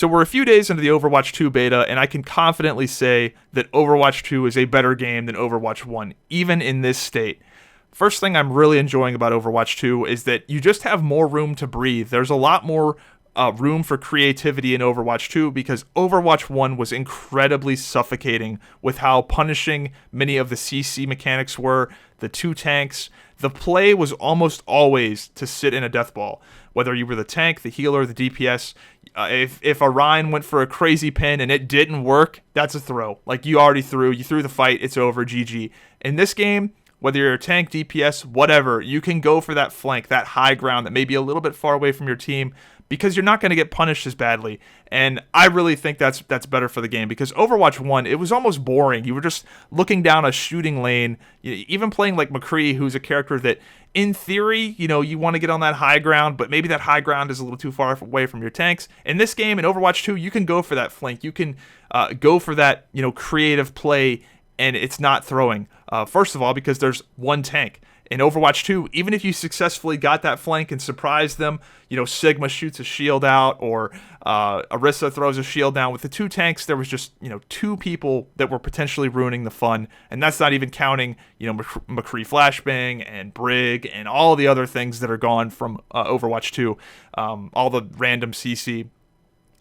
So we're a few days into the Overwatch 2 beta, and I can confidently say that Overwatch 2 is a better game than Overwatch 1, even in this state. First thing I'm really enjoying about Overwatch 2 is that you just have more room to breathe. There's a lot more room for creativity in Overwatch 2 because Overwatch 1 was incredibly suffocating with how punishing many of the CC mechanics were, the 2 tanks. The play was almost always to sit in a death ball. Whether you were the tank, the healer, the DPS, if a Ryan went for a crazy pin and it didn't work, that's a throw. Like, you already threw the fight, it's over, GG. In this game, whether you're a tank, DPS, whatever, you can go for that flank, that high ground that may be a little bit far away from your team because you're not going to get punished as badly. And I really think that's better for the game because Overwatch 1, it was almost boring. You were just looking down a shooting lane, even playing like McCree, who's a character that, in theory, you want to get on that high ground, but maybe that high ground is a little too far away from your tanks. In this game, in Overwatch 2, you can go for that flank. You can go for that, creative play, and it's not throwing. First of all, because there's one tank. In Overwatch 2, even if you successfully got that flank and surprised them, Sigma shoots a shield out or Orisa throws a shield down. With the 2 tanks, there was just, 2 people that were potentially ruining the fun. And that's not even counting, McCree Flashbang and Brig and all the other things that are gone from Overwatch 2, all the random CC.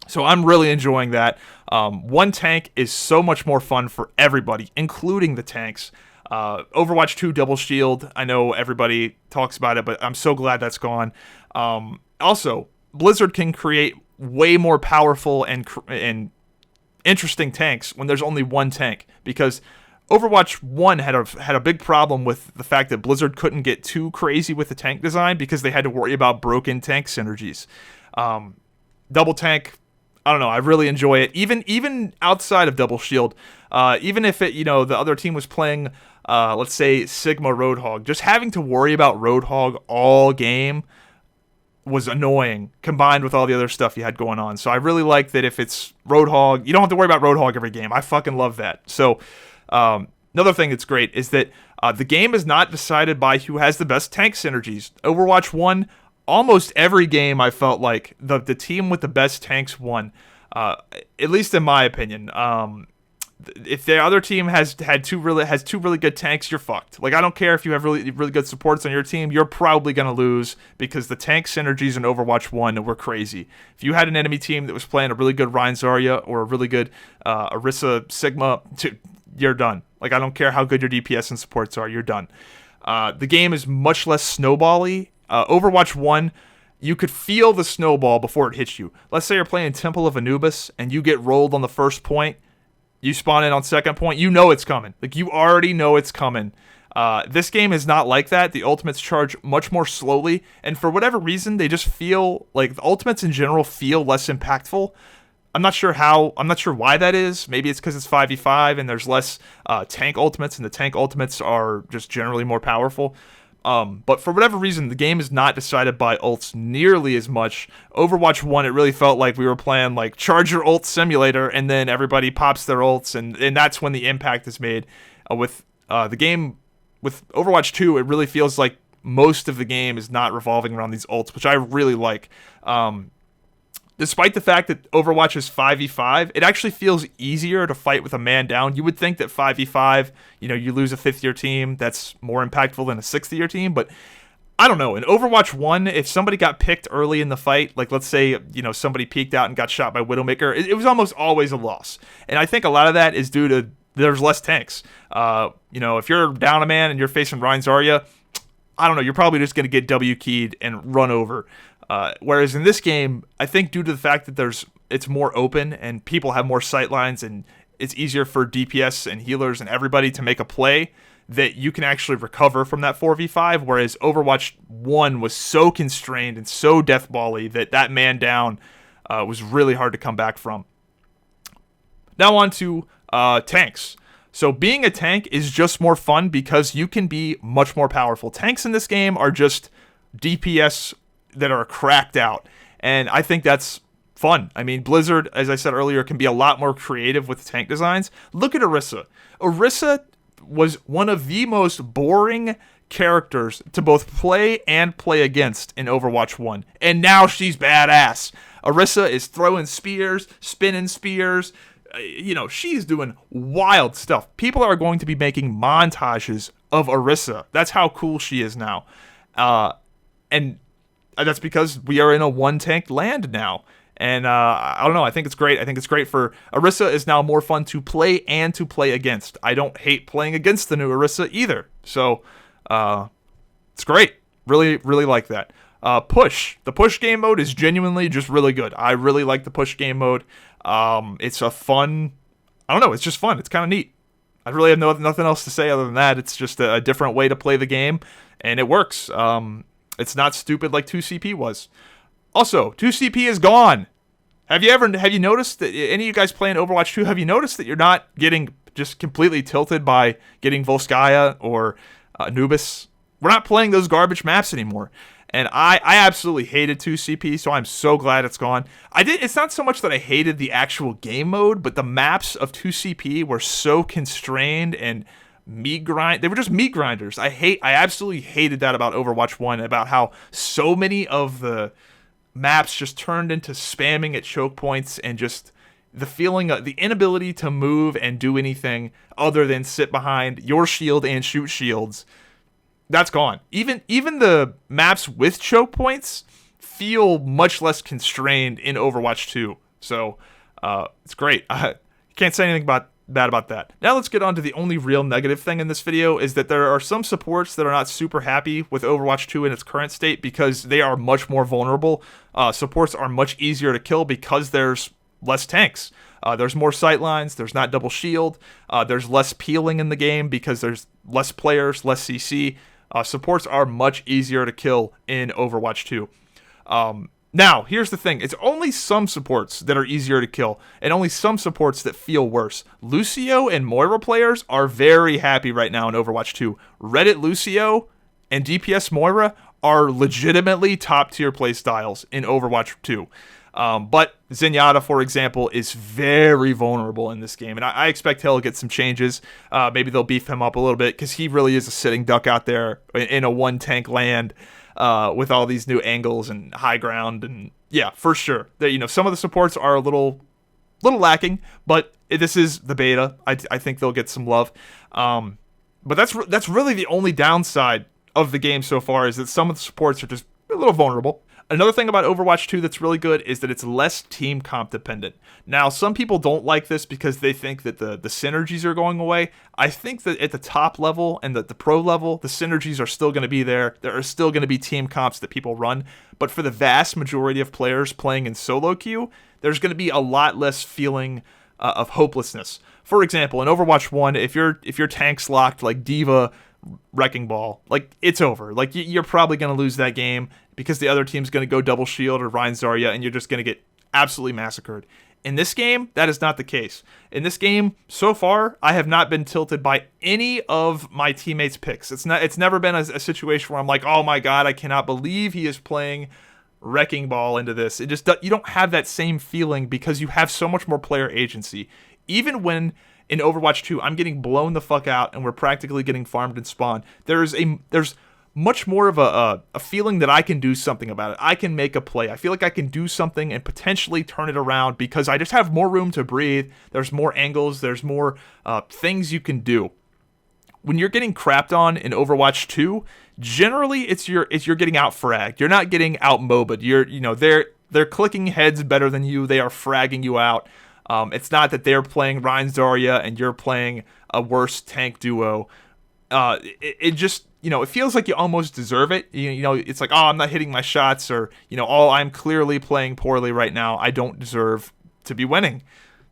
So I'm really enjoying that. One tank is so much more fun for everybody, including the tanks. Overwatch 2 double shield, I know everybody talks about it, but I'm so glad that's gone. Also, Blizzard can create way more powerful and interesting tanks when there's only one tank, because Overwatch 1 had a big problem with the fact that Blizzard couldn't get too crazy with the tank design because they had to worry about broken tank synergies. Double tank, I don't know, I really enjoy it. Even outside of double shield, even if it, the other team was playing, let's say Sigma Roadhog, just having to worry about Roadhog all game was annoying, combined with all the other stuff you had going on. So I really like that if it's Roadhog, you don't have to worry about Roadhog every game. I fucking love that. So another thing that's great is that the game is not decided by who has the best tank synergies. Overwatch 1, almost every game I felt like the team with the best tanks won, at least in my opinion. If the other team has two really good tanks, you're fucked. Like, I don't care if you have really good supports on your team, you're probably gonna lose because the tank synergies in Overwatch 1 were crazy. If you had an enemy team that was playing a really good Rein Zarya or a really good Orisa Sigma, you're done. Like, I don't care how good your DPS and supports are, you're done. The game is much less snowbally. Overwatch 1, you could feel the snowball before it hits you. Let's say you're playing Temple of Anubis and you get rolled on the first point. You spawn in on second point, you know it's coming. Like, you already know it's coming. This game is not like that. The ultimates charge much more slowly, and for whatever reason, they just feel like the ultimates in general feel less impactful. I'm not sure why that is. Maybe it's because it's 5v5 and there's less tank ultimates, and the tank ultimates are just generally more powerful. But for whatever reason, the game is not decided by ults nearly as much. Overwatch 1, it really felt like we were playing like Charge Your Ult Simulator, and then everybody pops their ults, and that's when the impact is made. With the game, with Overwatch 2, it really feels like most of the game is not revolving around these ults, which I really like. Despite the fact that Overwatch is 5v5, it actually feels easier to fight with a man down. You would think that 5v5, you lose a 5th-year team, that's more impactful than a 6th-year team, but I don't know. In Overwatch 1, if somebody got picked early in the fight, like let's say, somebody peeked out and got shot by Widowmaker, it was almost always a loss. And I think a lot of that is due to there's less tanks. If you're down a man and you're facing Rein Zarya, I don't know, you're probably just going to get W-keyed and run over. Whereas in this game, I think due to the fact that it's more open and people have more sight lines and it's easier for DPS and healers and everybody to make a play, that you can actually recover from that 4v5, whereas Overwatch 1 was so constrained and so deathball-y that man down was really hard to come back from. Now on to tanks. So being a tank is just more fun because you can be much more powerful. Tanks in this game are just DPS that are cracked out, and I think that's fun. I mean, Blizzard, as I said earlier, can be a lot more creative with tank designs. Look at Orisa. Orisa was one of the most boring characters to both play and play against in Overwatch 1, and now she's badass. Orisa is throwing spears, spinning spears. She's doing wild stuff. People are going to be making montages of Orisa. That's how cool she is now. And that's because we are in a one-tank land now. And I don't know. I think it's great. I think it's great for Orisa is now more fun to play and to play against. I don't hate playing against the new Orisa either. So it's great. Really, really like that. Push. The push game mode is genuinely just really good. I really like the push game mode. It's a fun. I don't know. It's just fun. It's kind of neat. I really have nothing else to say other than that. It's just a different way to play the game, and it works. It's not stupid like 2CP was. Also, 2CP is gone. Have you noticed that any of you guys playing Overwatch 2, have you noticed that you're not getting just completely tilted by getting Volskaya or Anubis? We're not playing those garbage maps anymore. And I absolutely hated 2CP, so I'm so glad it's gone. It's not so much that I hated the actual game mode, but the maps of 2CP were so constrained and they were just meat grinders. I absolutely hated that about Overwatch 1, about how so many of the maps just turned into spamming at choke points, and just the feeling of the inability to move and do anything other than sit behind your shield and shoot shields. That's gone. Even the maps with choke points feel much less constrained in Overwatch 2. So it's great. I can't say anything bad about that. Now let's get on to the only real negative thing in this video, is that there are some supports that are not super happy with Overwatch 2 in its current state because they are much more vulnerable. Supports are much easier to kill because there's less tanks. There's more sightlines. There's not double shield. There's less peeling in the game because there's less players, less CC. Supports are much easier to kill in Overwatch 2. Now, here's the thing. It's only some supports that are easier to kill, and only some supports that feel worse. Lucio and Moira players are very happy right now in Overwatch 2. Reddit Lucio and DPS Moira are legitimately top-tier playstyles in Overwatch 2. But Zenyatta, for example, is very vulnerable in this game, and I expect he'll get some changes. Maybe they'll beef him up a little bit, because he really is a sitting duck out there in a one-tank land. With all these new angles and high ground, and yeah, for sure. Some of the supports are a little lacking, but this is the beta. I think they'll get some love. But that's really the only downside of the game so far, is that some of the supports are just a little vulnerable. Another thing about Overwatch 2 that's really good is that it's less team comp dependent. Now, some people don't like this because they think that the synergies are going away. I think that at the top level and the pro level, the synergies are still going to be there. There are still going to be team comps that people run. But for the vast majority of players playing in solo queue, there's going to be a lot less feeling of hopelessness. For example, in Overwatch 1, if your tank's locked like D.Va Wrecking Ball, like, it's over. Like, you're probably going to lose that game because the other team's going to go double shield or Rein Zarya, and you're just going to get absolutely massacred. In this game, that is not the case. In this game, so far, I have not been tilted by any of my teammates' picks. It's never been a situation where I'm like, oh my god, I cannot believe he is playing Wrecking Ball into this. You don't have that same feeling because you have so much more player agency. Even when in Overwatch 2, I'm getting blown the fuck out and we're practically getting farmed and spawned, there's much more of a feeling that I can do something about it. I can make a play. I feel like I can do something and potentially turn it around because I just have more room to breathe. There's more angles. There's more things you can do. When you're getting crapped on in Overwatch 2, generally it's you're getting out fragged. You're not getting out MOBA'd. They're clicking heads better than you. They are fragging you out. It's not that they're playing Rein Zarya and you're playing a worse tank duo. It just, it feels like you almost deserve it. It's like, oh, I'm not hitting my shots, or, oh, I'm clearly playing poorly right now. I don't deserve to be winning.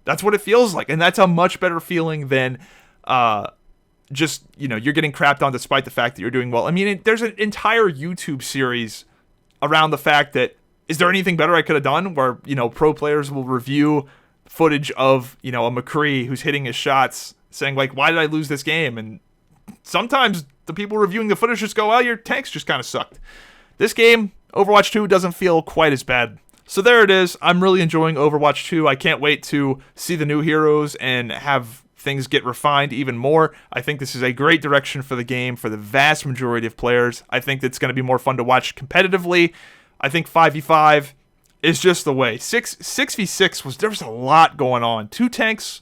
That's what it feels like. And that's a much better feeling than just, you're getting crapped on despite the fact that you're doing well. I mean, there's an entire YouTube series around the fact that, is there anything better I could have done? Where, pro players will review footage of, a McCree who's hitting his shots, saying, like, why did I lose this game? And sometimes the people reviewing the footage just go, well, your tanks just kind of sucked. This game, Overwatch 2, doesn't feel quite as bad. So there it is. I'm really enjoying Overwatch 2. I can't wait to see the new heroes and have things get refined even more. I think this is a great direction for the game for the vast majority of players. I think it's going to be more fun to watch competitively. I think 5v5, is just the way. 6v6 there was a lot going on. Two tanks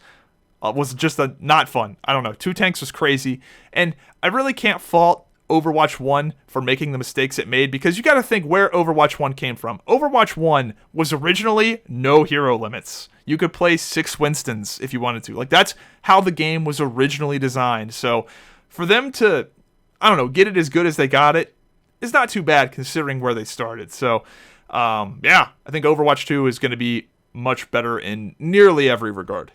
was just not fun. I don't know. Two tanks was crazy. And I really can't fault Overwatch 1 for making the mistakes it made, because you got to think where Overwatch 1 came from. Overwatch 1 was originally no hero limits. You could play 6 Winstons if you wanted to. Like, that's how the game was originally designed. So for them to, I don't know, get it as good as they got it is not too bad considering where they started. So yeah, I think Overwatch 2 is going to be much better in nearly every regard.